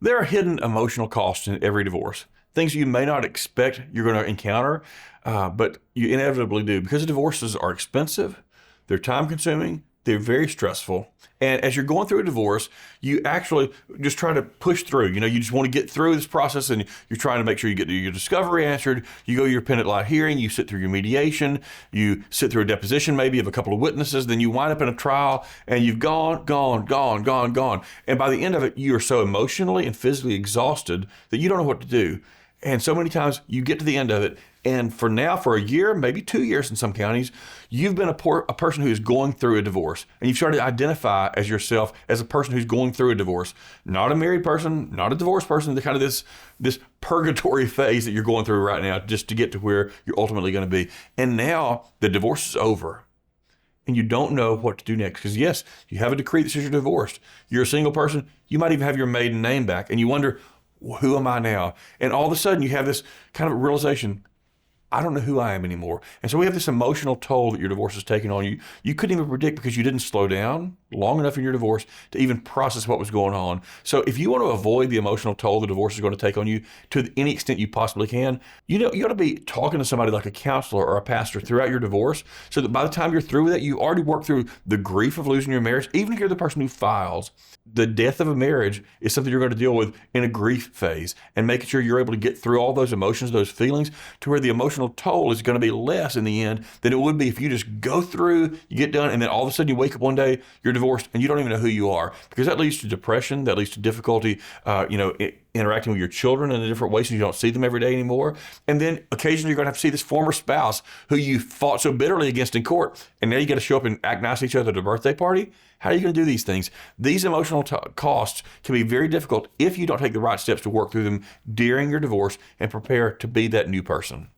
There are hidden emotional costs in every divorce, things you may not expect you're going to encounter, but you inevitably do because divorces are expensive, they're time consuming, they're very stressful. And as you're going through a divorce, you actually just try to push through. You just want to get through this process and you're trying to make sure you get your discovery answered. You go to your appellate law hearing, you sit through your mediation, you sit through a deposition maybe of a couple of witnesses, then you wind up in a trial and you've gone. And by the end of it, you are so emotionally and physically exhausted that you don't know what to do. And so many times you get to the end of it, and for a year, maybe 2 years in some counties, you've been a person who is going through a divorce. And you've started to identify as yourself as a person who's going through a divorce. Not a married person, not a divorced person, the kind of this purgatory phase that you're going through right now just to get to where you're ultimately going to be. And now the divorce is over. And you don't know what to do next. Because yes, you have a decree that says you're divorced. You're a single person. You might even have your maiden name back. And you wonder, who am I now? And all of a sudden you have this kind of realization, I don't know who I am anymore. And so we have this emotional toll that your divorce is taking on you. You couldn't even predict because you didn't slow down long enough in your divorce to even process what was going on. So if you want to avoid the emotional toll the divorce is going to take on you to any extent you possibly can, you ought to be talking to somebody like a counselor or a pastor throughout your divorce so that by the time you're through with it, you already worked through the grief of losing your marriage. Even if you're the person who files, the death of a marriage is something you're going to deal with in a grief phase, and making sure you're able to get through all those emotions, those feelings, to where the emotional toll is going to be less in the end than it would be if you just go through, you get done, and then all of a sudden you wake up one day, you're divorced, and you don't even know who you are, because that leads to depression, that leads to difficulty, interacting with your children in a different way so you don't see them every day anymore. And then occasionally you're going to have to see this former spouse who you fought so bitterly against in court, and now you got to show up and act nice to each other at a birthday party. How are you going to do these things? These emotional costs can be very difficult if you don't take the right steps to work through them during your divorce and prepare to be that new person.